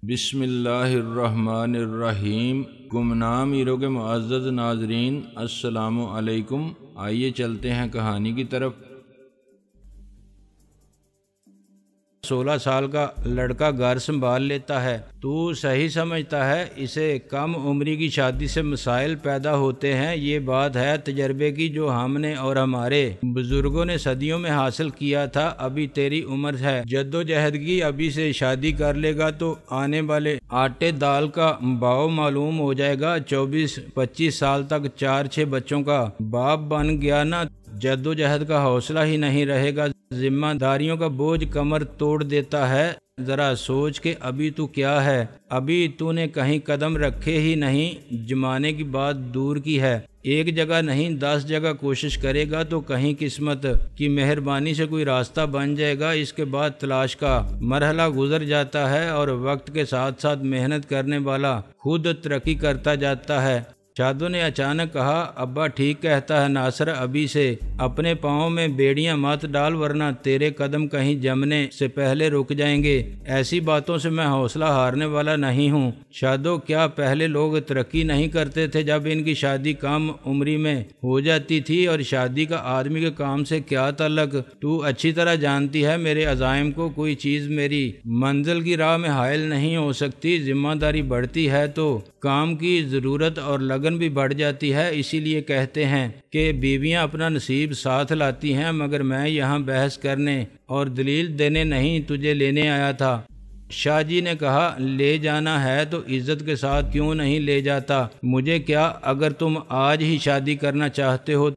بسم اللہ الرحمن الرحیم۔ گمنام ایرو کے معزز ناظرین، السلام علیکم۔ آئیے چلتے ہیں کہانی کی طرف۔ 16 سال کا لڑکا گھر سنبھال لیتا ہے، تو صحیح سمجھتا ہے اسے کم عمری کی شادی سے مسائل پیدا ہوتے ہیں۔ یہ بات ہے تجربے کی جو ہم نے اور ہمارے بزرگوں نے صدیوں میں حاصل کیا تھا۔ ابھی تیری عمر ہے جد و جہد کی، ابھی سے شادی کر لے گا تو آنے والے آٹے دال کا بھاؤ معلوم ہو جائے گا۔ 24-25 سال تک 4-6 بچوں کا باپ بن گیا نا، جد و جہد کا حوصلہ ہی نہیں رہے گا، ذمہ داریوں کا بوجھ کمر توڑ دیتا ہے۔ ذرا سوچ کہ ابھی تو کیا ہے، ابھی تو نے کہیں قدم رکھے ہی نہیں، جمانے کی بات دور کی ہے، ایک جگہ نہیں 10 جگہ کوشش کرے گا تو کہیں قسمت کی مہربانی سے کوئی راستہ بن جائے گا۔ اس کے بعد تلاش کا مرحلہ گزر جاتا ہے اور وقت کے ساتھ ساتھ محنت کرنے والا خود ترقی کرتا جاتا ہے۔ شادو نے اچانک کہا، ابا ٹھیک کہتا ہے ناصر، ابھی سے اپنے پاؤں میں بیڑیاں مت ڈال ورنہ تیرے قدم کہیں جمنے سے پہلے رک جائیں گے۔ ایسی باتوں سے میں حوصلہ ہارنے والا نہیں ہوں۔ شادو، کیا پہلے لوگ ترقی نہیں کرتے تھے جب ان کی شادی کم عمری میں ہو جاتی تھی؟ اور شادی کا آدمی کے کام سے کیا تعلق؟ تو اچھی طرح جانتی ہے میرے عزائم کو، کوئی چیز میری منزل کی راہ میں حائل نہیں ہو سکتی۔ ذمہ داری بڑھتی ہے تو کام کی ضرورت اور لگن بھی بڑھ جاتی ہے۔ اسی لیے کہتے ہیں کہ بیویاں اپنا نصیب ساتھ لاتی ہیں، مگر میں یہاں بحث کرنے اور دلیل دینے نہیں، تجھے لینے آیا تھا۔ شاہ جی نے کہا، لے جانا ہے تو عزت کے ساتھ کیوں نہیں لے جاتا؟ مجھے کیا، اگر تم آج ہی شادی کرنا چاہتے ہو،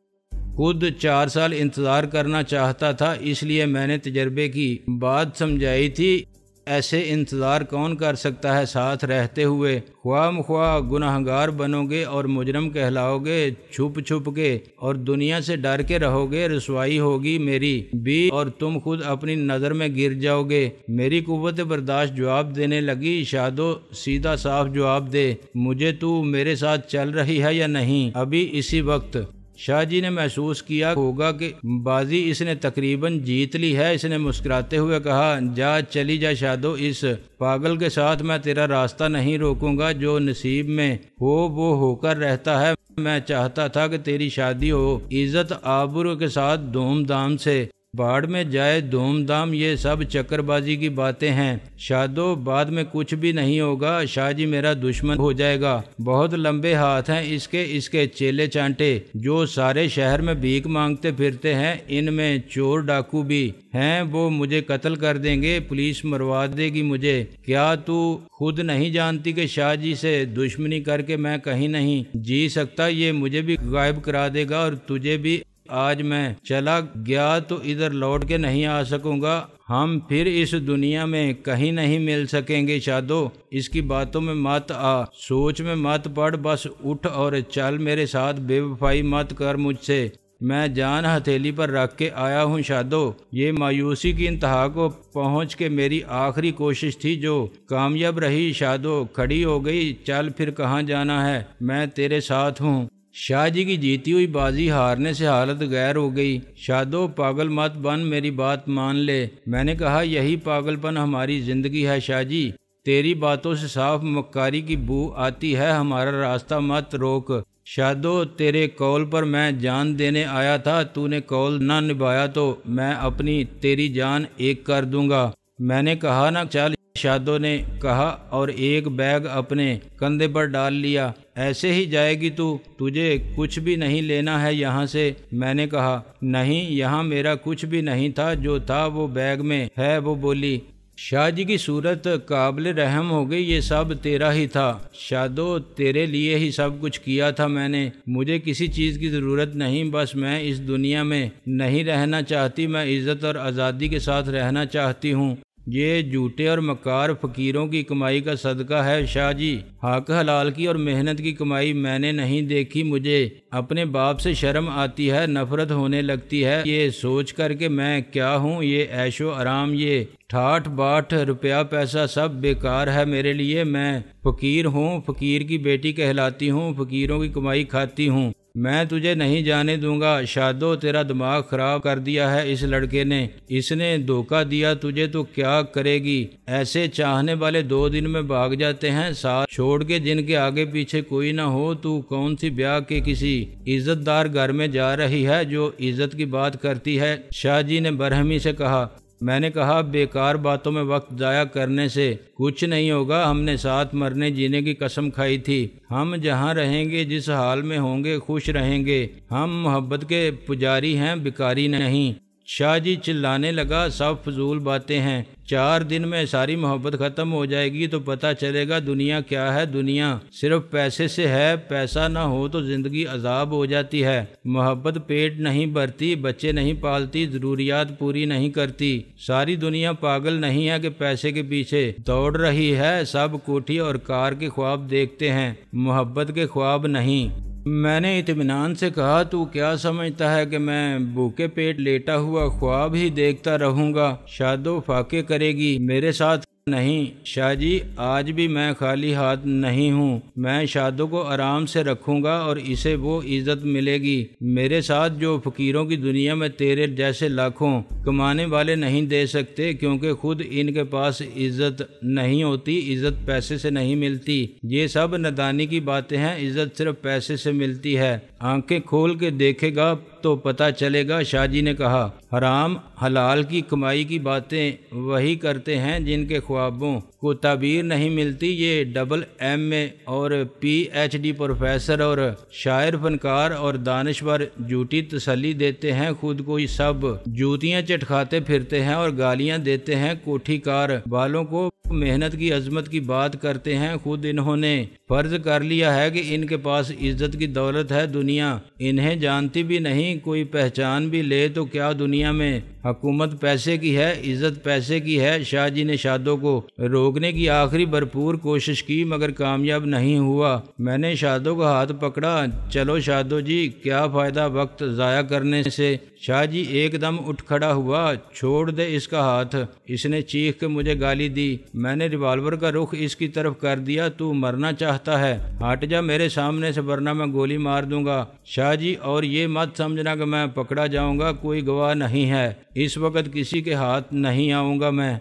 خود 4 سال انتظار کرنا چاہتا تھا، اس لیے میں نے تجربے کی بات سمجھائی تھی۔ ایسے انتظار کون کر سکتا ہے؟ ساتھ رہتے ہوئے خواہ مخواہ گناہگار بنو گے اور مجرم کہلاؤ گے، چھپ چھپ کے اور دنیا سے ڈر کے رہو گے، رسوائی ہوگی میری بھی اور تم خود اپنی نظر میں گر جاؤ گے۔ میری قوت برداشت جواب دینے لگی۔ شادو، سیدھا صاف جواب دے، مجھے تو میرے ساتھ چل رہی ہے یا نہیں ابھی اسی وقت؟ شاہ جی نے محسوس کیا ہوگا کہ بازی اس نے تقریباً جیت لی ہے۔ اس نے مسکراتے ہوئے کہا، جا چلی جا شادو، اس پاگل کے ساتھ میں تیرا راستہ نہیں روکوں گا، جو نصیب میں ہو وہ ہو کر رہتا ہے۔ میں چاہتا تھا کہ تیری شادی ہو عزت آبرو کے ساتھ، دھوم دھام سے، باڑ میں جائے دھوم دھام، یہ سب چکر بازی کی باتیں ہیں۔ شادو، بعد میں کچھ بھی نہیں ہوگا، شاہ جی میرا دشمن ہو جائے گا، بہت لمبے ہاتھ ہیں اس کے چیلے چانٹے جو سارے شہر میں بھیک مانگتے پھرتے ہیں، ان میں چور ڈاکو بھی ہیں، وہ مجھے قتل کر دیں گے، پولیس مروا دے گی مجھے۔ کیا تو خود نہیں جانتی کہ شاہ جی سے دشمنی کر کے میں کہیں نہیں جی سکتا؟ یہ مجھے بھی غائب کرا دے گا اور تجھے بھی۔ آج میں چلا گیا تو ادھر لوٹ کے نہیں آ سکوں گا، ہم پھر اس دنیا میں کہیں نہیں مل سکیں گے۔ شادو، اس کی باتوں میں مت آ، سوچ میں مت پڑ، بس اٹھ اور چل میرے ساتھ، بے وفائی مت کر مجھ سے، میں جان ہتھیلی پر رکھ کے آیا ہوں۔ شادو، یہ مایوسی کی انتہا کو پہنچ کے میری آخری کوشش تھی جو کامیاب رہی۔ شادو کھڑی ہو گئی، چل پھر کہاں جانا ہے، میں تیرے ساتھ ہوں۔ شاہ جی کی جیتی ہوئی بازی ہارنے سے حالت غیر ہو گئی۔ شادو، پاگل مت بن، میری بات مان لے۔ میں نے کہا، یہی پاگل پن ہماری زندگی ہے شاہ جی، تیری باتوں سے صاف مکاری کی بو آتی ہے، ہمارا راستہ مت روک۔ شادو، تیرے قول پر میں جان دینے آیا تھا، تو نے قول نہ نبھایا تو میں اپنی تیری جان ایک کر دوں گا۔ میں نے کہا نا چل، شادو نے کہا اور ایک بیگ اپنے کندھے پر ڈال لیا۔ ایسے ہی جائے گی تو؟ تجھے کچھ بھی نہیں لینا ہے یہاں سے؟ میں نے کہا، نہیں، یہاں میرا کچھ بھی نہیں تھا، جو تھا وہ بیگ میں ہے، وہ بولی۔ شاہ جی کی صورت قابل رحم ہو گئی، یہ سب تیرا ہی تھا شادو، تیرے لیے ہی سب کچھ کیا تھا میں نے، مجھے کسی چیز کی ضرورت نہیں، بس میں اس دنیا میں نہیں رہنا چاہتی، میں عزت اور آزادی کے ساتھ رہنا چاہتی ہوں۔ یہ جھوٹے اور مکار فقیروں کی کمائی کا صدقہ ہے شاہ جی، حق حلال کی اور محنت کی کمائی میں نے نہیں دیکھی۔ مجھے اپنے باپ سے شرم آتی ہے، نفرت ہونے لگتی ہے، یہ سوچ کر کہ میں کیا ہوں، یہ عیش و آرام، یہ ٹھاٹ باٹ، روپیہ پیسہ سب بیکار ہے میرے لیے۔ میں فقیر ہوں، فقیر کی بیٹی کہلاتی ہوں، فقیروں کی کمائی کھاتی ہوں۔ میں تجھے نہیں جانے دوں گا۔ شادو تیرا دماغ خراب کر دیا ہے اس لڑکے نے، اس نے دھوکہ دیا تجھے تو کیا کرے گی؟ ایسے چاہنے والے 2 دن میں بھاگ جاتے ہیں، ساتھ چھوڑ کے جن کے آگے پیچھے کوئی نہ ہو۔ تو کون سی بیاہ کے کسی عزت دار گھر میں جا رہی ہے جو عزت کی بات کرتی ہے؟ شاہ جی نے برہمی سے کہا۔ میں نے کہا بیکار باتوں میں وقت ضائع کرنے سے کچھ نہیں ہوگا، ہم نے ساتھ مرنے جینے کی قسم کھائی تھی، ہم جہاں رہیں گے جس حال میں ہوں گے خوش رہیں گے، ہم محبت کے پجاری ہیں بیکاری نہیں۔ شاہ جی چلانے لگا، سب فضول باتیں ہیں، 4 دن میں ساری محبت ختم ہو جائے گی تو پتہ چلے گا دنیا کیا ہے۔ دنیا صرف پیسے سے ہے، پیسہ نہ ہو تو زندگی عذاب ہو جاتی ہے۔ محبت پیٹ نہیں بھرتی، بچے نہیں پالتی، ضروریات پوری نہیں کرتی۔ ساری دنیا پاگل نہیں ہے کہ پیسے کے پیچھے دوڑ رہی ہے، سب کوٹھی اور کار کے خواب دیکھتے ہیں، محبت کے خواب نہیں۔ میں نے اطمینان سے کہا تو کیا سمجھتا ہے کہ میں بھوکے پیٹ لیٹا ہوا خواب ہی دیکھتا رہوں گا؟ شادو فاقے کرے گی میرے ساتھ؟ نہیں شاہ جی، آج بھی میں خالی ہاتھ نہیں ہوں، میں شادو کو آرام سے رکھوں گا اور اسے وہ عزت ملے گی میرے ساتھ جو فقیروں کی دنیا میں تیرے جیسے لاکھوں کمانے والے نہیں دے سکتے، کیونکہ خود ان کے پاس عزت نہیں ہوتی، عزت پیسے سے نہیں ملتی۔ یہ سب نادانی کی باتیں ہیں، عزت صرف پیسے سے ملتی ہے، آنکھیں کھول کے دیکھے گا تو پتہ چلے گا۔ شاہ جی نے کہا، حرام حلال کی کمائی کی باتیں وہی کرتے ہیں جن کے خوابوں کو تعبیر نہیں ملتی۔ یہ AA اور PhD پروفیسر اور شاعر، فنکار اور دانشور جھوٹی تسلی دیتے ہیں، خود کو سب جوتیاں چٹکھاتے پھرتے ہیں اور گالیاں دیتے ہیں کوٹھی کار والوں کو، محنت کی عظمت کی بات کرتے ہیں، خود انہوں نے فرض کر لیا ہے کہ ان کے پاس عزت کی دولت ہے، دنیا انہیں جانتی بھی نہیں، کوئی پہچان بھی لے تو کیا دنیا میں حکومت پیسے کی ہے، عزت پیسے کی ہے۔ شاہ جی نے شادو کو روکنے کی آخری بھرپور کوشش کی مگر کامیاب نہیں ہوا۔ میں نے شادو کا ہاتھ پکڑا، چلو شادو جی، کیا فائدہ وقت ضائع کرنے سے؟ شاہ جی ایک دم اٹھ کھڑا ہوا، چھوڑ دے اس کا ہاتھ، اس نے چیخ کے مجھے گالی دی۔ میں نے ریوالور کا رخ اس کی طرف کر دیا، تو مرنا چاہتا ہے؟ ہٹ جا میرے سامنے سے ورنہ میں گولی مار دوں گا۔ شاہ جی اور یہ مت سمجھنا کہ میں پکڑا جاؤں گا، کوئی گواہ نہیں ہے، اس وقت کسی کے ہاتھ نہیں آؤں گا میں۔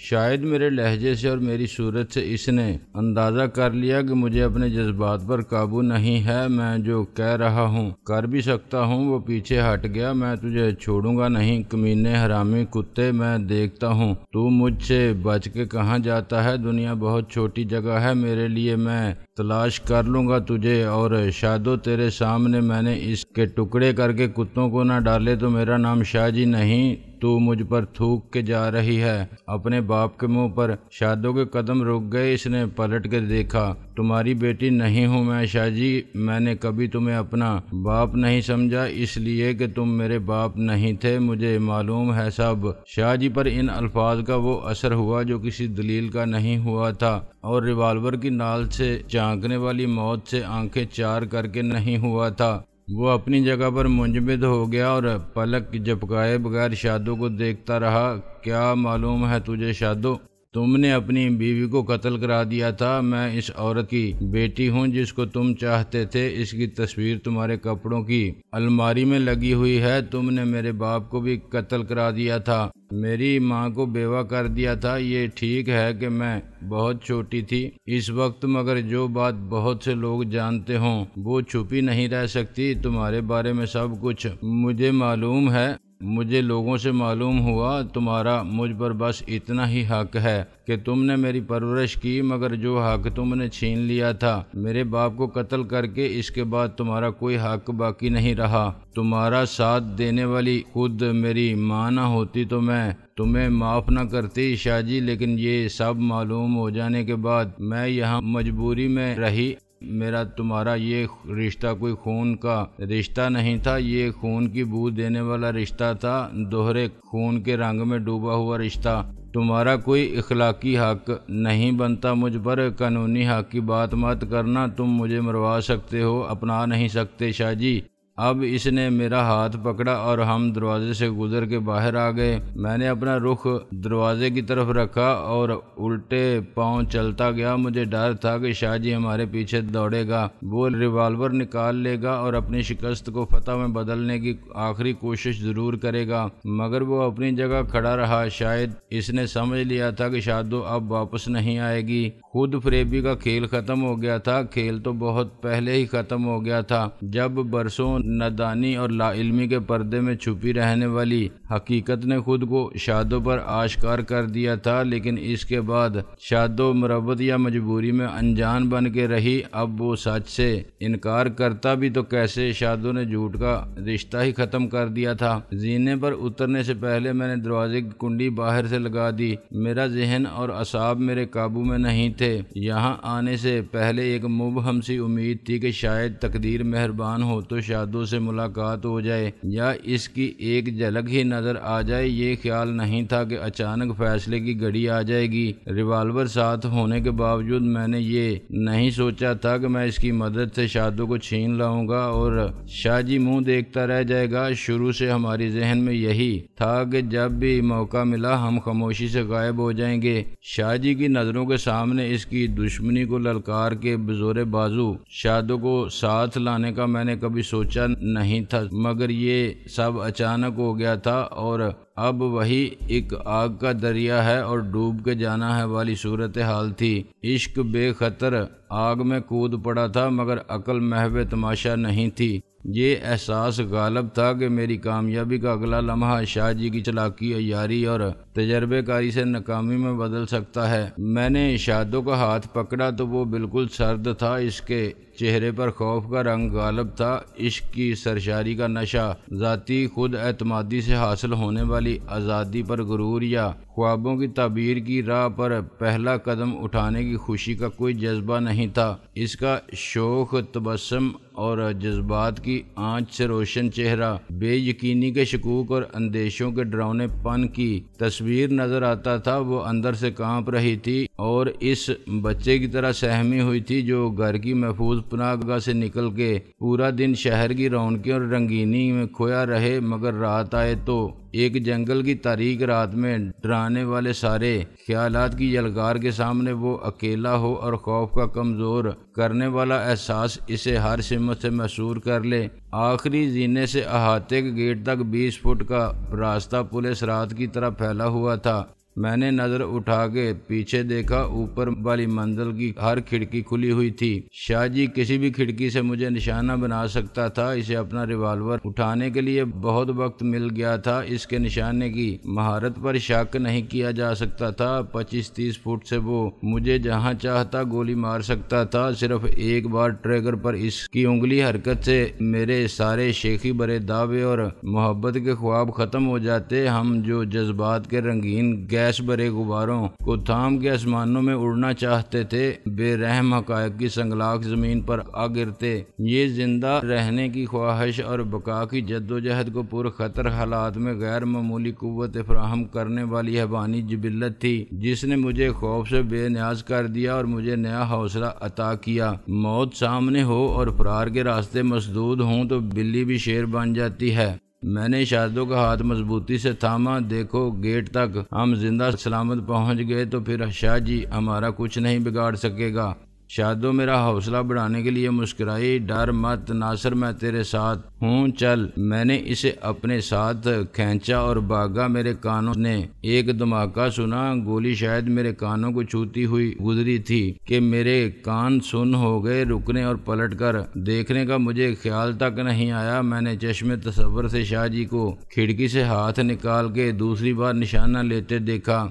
شاید میرے لہجے سے اور میری صورت سے اس نے اندازہ کر لیا کہ مجھے اپنے جذبات پر قابو نہیں ہے، میں جو کہہ رہا ہوں کر بھی سکتا ہوں۔ وہ پیچھے ہٹ گیا۔ میں تجھے چھوڑوں گا نہیں، کمینے حرامی کتے، میں دیکھتا ہوں تو مجھ سے بچ کے کہاں جاتا ہے۔ دنیا بہت چھوٹی جگہ ہے میرے لیے، میں تلاش کر لوں گا تجھے، اور شادو تیرے سامنے میں نے اس کے ٹکڑے کر کے کتوں کو نہ ڈالے تو میرا نام شاہ جی نہیں۔ تو مجھ پر تھوک کے جا رہی ہے اپنے باپ کے منہ پر۔ شادو کے قدم رک گئے، اس نے پلٹ کے دیکھا۔ تمہاری بیٹی نہیں ہوں میں شاہ جی، میں نے کبھی تمہیں اپنا باپ نہیں سمجھا، اس لیے کہ تم میرے باپ نہیں تھے، مجھے معلوم ہے سب۔ شاہ جی پر ان الفاظ کا وہ اثر ہوا جو کسی دلیل کا نہیں ہوا تھا، اور ریوالور کی نال سے چانکنے والی موت سے آنکھیں چار کر کے نہیں ہوا تھا۔ وہ اپنی جگہ پر منجمد ہو گیا اور پلک جھپکائے بغیر شادو کو دیکھتا رہا۔ کیا معلوم ہے تجھے شادو؟ تم نے اپنی بیوی کو قتل کرا دیا تھا۔ میں اس عورت کی بیٹی ہوں جس کو تم چاہتے تھے، اس کی تصویر تمہارے کپڑوں کی الماری میں لگی ہوئی ہے۔ تم نے میرے باپ کو بھی قتل کرا دیا تھا، میری ماں کو بیوہ کر دیا تھا۔ یہ ٹھیک ہے کہ میں بہت چھوٹی تھی اس وقت، مگر جو بات بہت سے لوگ جانتے ہوں وہ چھپی نہیں رہ سکتی۔ تمہارے بارے میں سب کچھ مجھے معلوم ہے، مجھے لوگوں سے معلوم ہوا۔ تمہارا مجھ پر بس اتنا ہی حق ہے کہ تم نے میری پرورش کی، مگر جو حق تم نے چھین لیا تھا میرے باپ کو قتل کر کے، اس کے بعد تمہارا کوئی حق باقی نہیں رہا۔ تمہارا ساتھ دینے والی خود میری ماں نہ ہوتی تو میں تمہیں معاف نہ کرتی شاہ جی، لیکن یہ سب معلوم ہو جانے کے بعد میں یہاں مجبوری میں رہی۔ میرا تمہارا یہ رشتہ کوئی خون کا رشتہ نہیں تھا، یہ خون کی بو دینے والا رشتہ تھا، دوہرے خون کے رنگ میں ڈوبا ہوا رشتہ۔ تمہارا کوئی اخلاقی حق نہیں بنتا مجھ پر، قانونی حق کی بات مت کرنا۔ تم مجھے مروا سکتے ہو، اپنا نہیں سکتے شاہ جی۔ اب اس نے میرا ہاتھ پکڑا اور ہم دروازے سے گزر کے باہر آ گئے۔ میں نے اپنا رخ دروازے کی طرف رکھا اور الٹے پاؤں چلتا گیا۔ مجھے ڈر تھا کہ شاہ جی ہمارے پیچھے دوڑے گا، وہ ریوالور نکال لے گا اور اپنی شکست کو فتح میں بدلنے کی آخری کوشش ضرور کرے گا، مگر وہ اپنی جگہ کھڑا رہا۔ شاید اس نے سمجھ لیا تھا کہ شادو اب واپس نہیں آئے گی۔ خود فریبی کا کھیل ختم ہو گیا تھا۔ کھیل تو بہت پہلے ہی ختم ہو گیا تھا، جب برسوں نادانی اور لا علمی کے پردے میں چھپی رہنے والی حقیقت نے خود کو شادو پر آشکار کر دیا تھا۔ لیکن اس کے بعد شادو مربت یا مجبوری میں انجان بن کے رہی۔ اب وہ سچ سے انکار کرتا بھی تو کیسے؟ شادو نے جھوٹ کا رشتہ ہی ختم کر دیا تھا۔ زینے پر اترنے سے پہلے میں نے دروازے کی کنڈی باہر سے لگا دی۔ میرا ذہن اور اعصاب میرے قابو میں نہیں تھے۔ یہاں آنے سے پہلے ایک مبہم سی امید تھی کہ شاید تقدیر مہربان ہو تو شادو سے ملاقات ہو جائے یا اس کی ایک جھلک ہی نظر آ جائے۔ یہ خیال نہیں تھا کہ اچانک فیصلے کی گھڑی آ جائے گی۔ ریوالور ساتھ ہونے کے باوجود میں نے یہ نہیں سوچا تھا کہ میں اس کی مدد سے شادو کو چھین لاؤں گا اور شاہ جی منہ دیکھتا رہ جائے گا۔ شروع سے ہماری ذہن میں یہی تھا کہ جب بھی موقع ملا ہم خاموشی سے غائب ہو جائیں گے۔ شاہ جی کی نظروں کے سامنے اس کی دشمنی کو للکار کے بزور بازو شادو کو ساتھ لانے کا میں نے کبھی سوچا نہیں تھا، مگر یہ سب اچانک ہو گیا تھا اور اب وہی ایک آگ کا دریا ہے اور ڈوب کے جانا ہے والی صورتحال تھی۔ عشق بے خطر آگ میں کود پڑا تھا، مگر عقل محو تماشا نہیں تھی۔ یہ احساس غالب تھا کہ میری کامیابی کا اگلا لمحہ شاہ جی کی چلاکی، عیاری اور تجربے کاری سے ناکامی میں بدل سکتا ہے۔ میں نے شادو کا ہاتھ پکڑا تو وہ بالکل سرد تھا۔ اس کے چہرے پر خوف کا رنگ غالب تھا۔ عشق کی سرشاری کا نشہ، ذاتی خود اعتمادی سے حاصل ہونے والی آزادی پر غرور یا خوابوں کی تعبیر کی راہ پر پہلا قدم اٹھانے کی خوشی کا کوئی جذبہ نہیں تھا۔ اس کا شوخ تبسم اور جذبات کی آنچ سے روشن چہرہ بے یقینی کے شکوک اور اندیشوں کے ڈراؤنے پن کی تصویر نظر آتا تھا۔ وہ اندر سے کانپ رہی تھی اور اس بچے کی طرح سہمی ہوئی تھی جو گھر کی محفوظ پناہ گاہ سے نکل کے پورا دن شہر کی رونقیں اور رنگینی میں کھویا رہے، مگر رات آئے تو ایک جنگل کی تاریک رات میں ڈرانے والے سارے خیالات کی یلغار کے سامنے وہ اکیلا ہو اور خوف کا کمزور کرنے والا احساس اسے ہر سمت سے محصور کر لے۔ آخری زینے سے احاطے کے گیٹ تک 20 فٹ کا راستہ پولیس رات کی طرح پھیلا ہوا تھا۔ میں نے نظر اٹھا کے پیچھے دیکھا، اوپر والی منزل کی ہر کھڑکی کھلی ہوئی تھی۔ شاہ جی کسی بھی کھڑکی سے مجھے نشانہ بنا سکتا تھا۔ اسے اپنا ریوالور اٹھانے کے لیے بہت وقت مل گیا تھا۔ اس کے نشانے کی مہارت پر شک نہیں کیا جا سکتا تھا۔ 25-30 فٹ سے وہ مجھے جہاں چاہتا گولی مار سکتا تھا۔ صرف ایک بار ٹریگر پر اس کی انگلی حرکت سے میرے سارے شیخی برے دعوے اور محبت کے خواب ختم ہو جاتے۔ ہم جو جذبات کے رنگین گیس برے غباروں کو تھام کے آسمانوں میں اڑنا چاہتے تھے، بے رحم حقائق کی سنگلاخ زمین پر آ گرتے۔ یہ زندہ رہنے کی خواہش اور بقا کی جدوجہد کو پر خطر حالات میں غیر معمولی قوت فراہم کرنے والی حیوانی جبلت تھی، جس نے مجھے خوف سے بے نیاز کر دیا اور مجھے نیا حوصلہ عطا کیا۔ موت سامنے ہو اور فرار کے راستے مسدود ہوں تو بلی بھی شیر بن جاتی ہے۔ میں نے شادو کا ہاتھ مضبوطی سے تھاما۔ دیکھو گیٹ تک ہم زندہ سلامت پہنچ گئے تو پھر شاہ جی ہمارا کچھ نہیں بگاڑ سکے گا۔ شادو میرا حوصلہ بڑھانے کے لیے مسکرائی۔ ڈر مت ناصر، میں تیرے ساتھ ہوں، چل۔ میں نے اسے اپنے ساتھ کھینچا اور بھاگا۔ میرے کانوں نے ایک دھماکہ سنا۔ گولی شاید میرے کانوں کو چھوتی ہوئی گزری تھی کہ میرے کان سن ہو گئے۔ رکنے اور پلٹ کر دیکھنے کا مجھے خیال تک نہیں آیا۔ میں نے چشم تصور سے شاہ جی کو کھڑکی سے ہاتھ نکال کے دوسری بار نشانہ لیتے دیکھا۔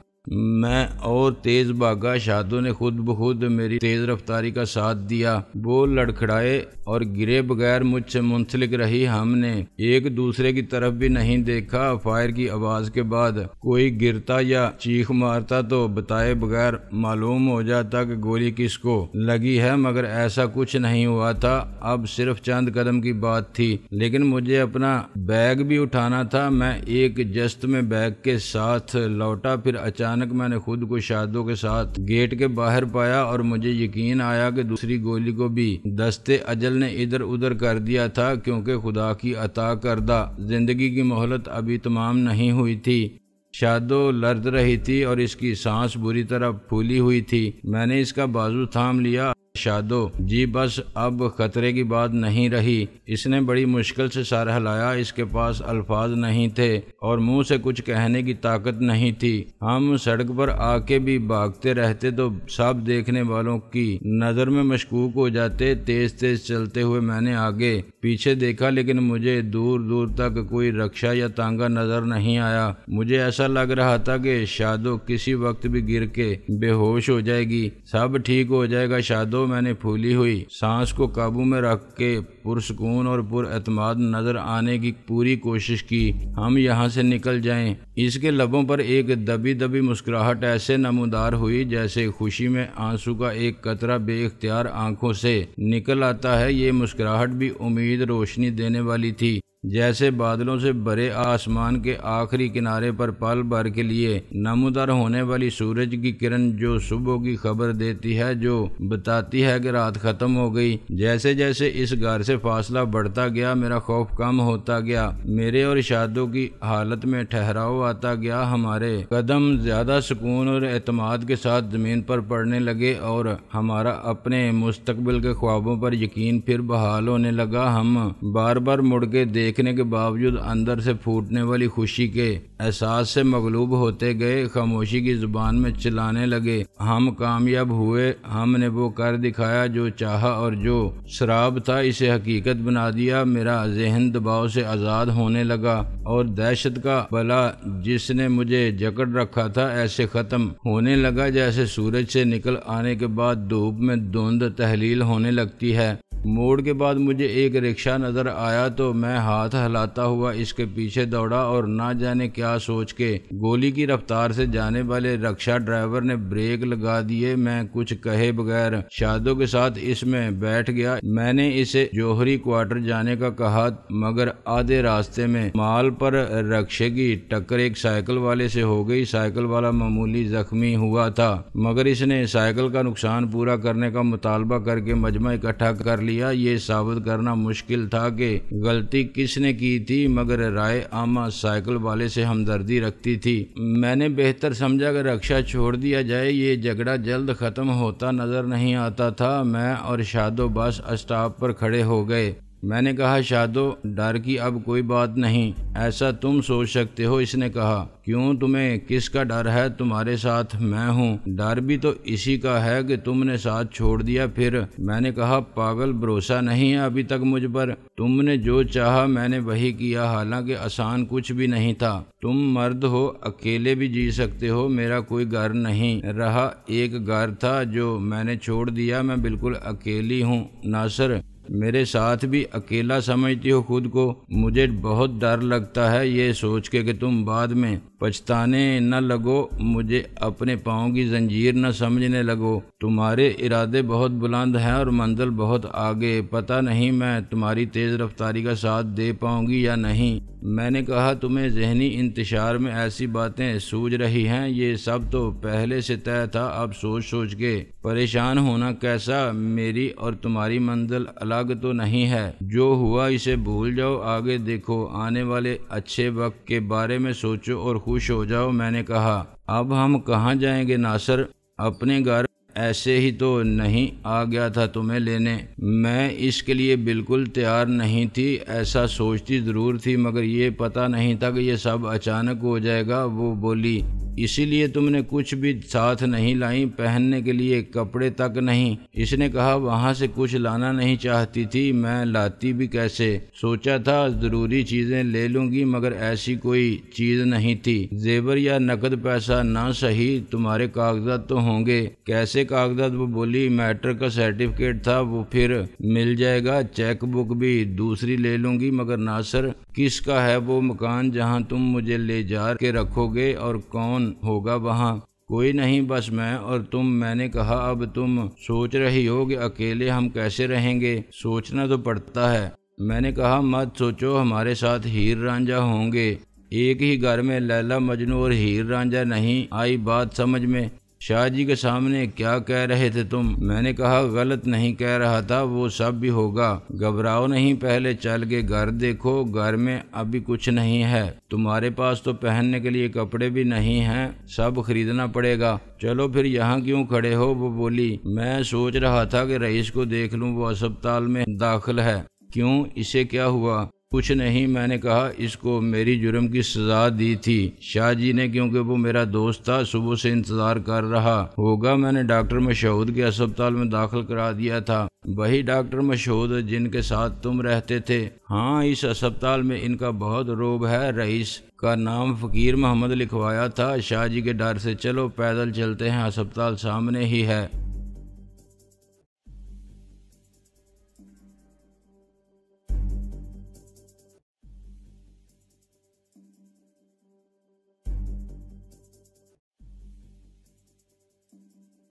میں اور تیز بھاگا۔ شادو نے خود بخود میری تیز رفتاری کا ساتھ دیا۔ وہ لڑکھڑائے اور گرے بغیر مجھ سے منسلک رہی۔ ہم نے ایک دوسرے کی طرف بھی نہیں دیکھا۔ فائر کی آواز کے بعد کوئی گرتا یا چیخ مارتا تو بتائے بغیر معلوم ہو جاتا کہ گولی کس کو لگی ہے، مگر ایسا کچھ نہیں ہوا تھا۔ اب صرف چند قدم کی بات تھی، لیکن مجھے اپنا بیگ بھی اٹھانا تھا۔ میں ایک جست میں بیگ کے ساتھ لوٹا، پھر اچانک اچانک میں نے خود کو شادو کے ساتھ گیٹ کے باہر پایا اور مجھے یقین آیا کہ دوسری گولی کو بھی دستے اجل نے ادھر ادھر کر دیا تھا، کیونکہ خدا کی عطا کردہ زندگی کی مہلت ابھی تمام نہیں ہوئی تھی۔ شادو لرز رہی تھی اور اس کی سانس بری طرح پھولی ہوئی تھی۔ میں نے اس کا بازو تھام لیا۔ شادو جی بس اب خطرے کی بات نہیں رہی۔ اس نے بڑی مشکل سے سر ہلایا۔ اس کے پاس الفاظ نہیں تھے اور منہ سے کچھ کہنے کی طاقت نہیں تھی۔ ہم سڑک پر آ کے بھی بھاگتے رہتے تو سب دیکھنے والوں کی نظر میں مشکوک ہو جاتے۔ تیز تیز چلتے ہوئے میں نے آگے پیچھے دیکھا، لیکن مجھے دور دور تک کوئی رکشا یا تانگا نظر نہیں آیا۔ مجھے ایسا لگ رہا تھا کہ شادو کسی وقت بھی گر کے بے ہوش ہو جائے گی۔ سب ٹھیک ہو جائے گا شادو، میں نے پھولی ہوئی سانس کو قابو میں رکھ کے پرسکون اور پر اعتماد نظر آنے کی پوری کوشش کی۔ ہم یہاں سے نکل جائیں۔ اس کے لبوں پر ایک دبی دبی مسکراہٹ ایسے نمودار ہوئی جیسے خوشی میں آنسو کا ایک قطرہ بے اختیار آنکھوں سے نکل آتا ہے۔ یہ مسکراہٹ بھی امید روشنی دینے والی تھی، جیسے بادلوں سے بھرے آسمان کے آخری کنارے پر پل بھر کے لیے نمودار ہونے والی سورج کی کرن جو صبح کی خبر دیتی ہے، جو بتاتی ہے کہ رات ختم ہو گئی۔ جیسے جیسے اس گھر سے فاصلہ بڑھتا گیا، میرا خوف کم ہوتا گیا۔ میرے اور شادو کی حالت میں ٹھہراؤ آتا گیا۔ ہمارے قدم زیادہ سکون اور اعتماد کے ساتھ زمین پر پڑنے لگے اور ہمارا اپنے مستقبل کے خوابوں پر یقین پھر بحال ہونے لگا۔ ہم بار بار مڑ کے دیکھنے کے باوجود اندر سے پھوٹنے والی خوشی کے احساس سے مغلوب ہوتے گئے۔ خاموشی کی زبان میں چلانے لگے، ہم کامیاب ہوئے۔ ہم نے وہ کر دکھایا جو چاہا اور جو شراب تھا اسے حقیقت بنا دیا۔ میرا ذہن دباؤ سے آزاد ہونے لگا اور دہشت کا بلا جس نے مجھے جکڑ رکھا تھا ایسے ختم ہونے لگا جیسے سورج سے نکل آنے کے بعد دھوپ میں دھند تحلیل ہونے لگتی ہے۔ موڑ کے بعد مجھے ایک رکشہ نظر آیا تو میں ہاتھ ہلاتا ہوا اس کے پیچھے دوڑا اور نہ جانے کیا سوچ کے گولی کی رفتار سے جانے والے رکشہ ڈرائیور نے بریک لگا دیے۔ میں کچھ کہے بغیر شادو کے ساتھ اس میں بیٹھ گیا۔ میں نے اسے جوہری کوارٹر جانے کا کہا، مگر آدھے راستے میں مال پر رکشے کی ٹکر ایک سائیکل والے سے ہو گئی۔ سائیکل والا معمولی زخمی ہوا تھا، مگر اس نے سائیکل کا نقصان پورا کرنے کا مطالبہ کر کے مجمع اکٹھا کر لیا۔ یہ ثابت کرنا مشکل تھا کہ غلطی کس نے کی تھی، مگر رائے عامہ سائیکل والے سے ہمدردی رکھتی تھی۔ میں نے بہتر سمجھا کہ رکشہ چھوڑ دیا جائے، یہ جھگڑا جلد ختم ہوتا نظر نہیں آتا تھا۔ میں اور شادو بس اسٹاپ پر کھڑے ہو گئے۔ میں نے کہا، شادو ڈر کی اب کوئی بات نہیں، ایسا تم سوچ سکتے ہو۔ اس نے کہا، کیوں، تمہیں کس کا ڈر ہے؟ تمہارے ساتھ میں ہوں۔ ڈر بھی تو اسی کا ہے کہ تم نے ساتھ چھوڑ دیا پھر۔ میں نے کہا، پاگل، بھروسہ نہیں ہے ابھی تک مجھ پر؟ تم نے جو چاہا میں نے وہی کیا، حالانکہ آسان کچھ بھی نہیں تھا۔ تم مرد ہو، اکیلے بھی جی سکتے ہو۔ میرا کوئی گھر نہیں رہا، ایک گھر تھا جو میں نے چھوڑ دیا۔ میں بالکل اکیلی ہوں ناصر، میرے ساتھ بھی اکیلا سمجھتی ہو خود کو؟ مجھے بہت ڈر لگتا ہے یہ سوچ کے کہ تم بعد میں پچھتانے نہ لگو، مجھے اپنے پاؤں کی زنجیر نہ سمجھنے لگو۔ تمہارے ارادے بہت بلند ہیں اور منزل بہت آگے، پتہ نہیں میں تمہاری تیز رفتاری کا ساتھ دے پاؤں گی یا نہیں۔ میں نے کہا، تمہیں ذہنی انتشار میں ایسی باتیں سوج رہی ہیں، یہ سب تو پہلے سے طے تھا، اب سوچ سوچ کے پریشان ہونا کیسا؟ میری اور تمہاری منزل الگ تو نہیں ہے، جو ہوا اسے بھول جاؤ، آگے دیکھو، آنے والے اچھے وقت کے بارے میں سوچو اور خوش ہو جاؤ۔ میں نے کہا، اب ہم کہاں جائیں گے ناصر؟ اپنے گھر؟ ایسے ہی تو نہیں آ گیا تھا تمہیں لینے؟ میں اس کے لیے بالکل تیار نہیں تھی، ایسا سوچتی ضرور تھی، مگر یہ پتہ نہیں تھا کہ یہ سب اچانک ہو جائے گا۔ وہ بولی، اسی لیے تم نے کچھ بھی ساتھ نہیں لائیں، پہننے کے لیے کپڑے تک نہیں؟ اس نے کہا، وہاں سے کچھ لانا نہیں چاہتی تھی، میں لاتی بھی کیسے؟ سوچا تھا ضروری چیزیں لے لوں گی، مگر ایسی کوئی چیز نہیں تھی، زیور یا نقد پیسہ نہ صحیح، تمہارے کاغذات تو ہوں گے۔ کیسے کاغذات؟ وہ بولی، میٹرک کا سرٹیفکیٹ تھا، وہ پھر مل جائے گا، چیک بک بھی دوسری لے لوں گی۔ مگر ناصر، کس کا ہے وہ مکان جہاں تم مجھے لے جا کے رکھو گے، اور کون ہوگا وہاں؟ کوئی نہیں، بس میں اور تم۔ میں نے کہا، اب تم سوچ رہی ہو کہ اکیلے ہم کیسے رہیں گے؟ سوچنا تو پڑتا ہے۔ میں نے کہا، مت سوچو، ہمارے ساتھ ہیر رانجھا ہوں گے۔ ایک ہی گھر میں لیلا مجنو اور ہیر رانجھا نہیں آئی بات سمجھ میں؟ شاہ جی کے سامنے کیا کہہ رہے تھے تم؟ میں نے کہا غلط نہیں کہہ رہا تھا، وہ سب بھی ہوگا، گھبراؤ نہیں، پہلے چل کے گھر دیکھو، گھر میں ابھی کچھ نہیں ہے، تمہارے پاس تو پہننے کے لیے کپڑے بھی نہیں ہیں، سب خریدنا پڑے گا۔ چلو پھر یہاں کیوں کھڑے ہو؟ وہ بولی۔ میں سوچ رہا تھا کہ رئیس کو دیکھ لوں، وہ ہسپتال میں داخل ہے۔ کیوں، اسے کیا ہوا؟ کچھ نہیں، میں نے کہا اس کو میری جرم کی سزا دی تھی شاہ جی نے، کیونکہ وہ میرا دوست تھا، صبح سے انتظار کر رہا ہوگا، میں نے ڈاکٹر مشہود کے ہسپتال میں داخل کرا دیا تھا۔ وہی ڈاکٹر مشہود جن کے ساتھ تم رہتے تھے؟ ہاں، اس ہسپتال میں ان کا بہت روب ہے، رئیس کا نام فقیر محمد لکھوایا تھا شاہ جی کے ڈر سے۔ چلو پیدل چلتے ہیں، ہسپتال سامنے ہی ہے۔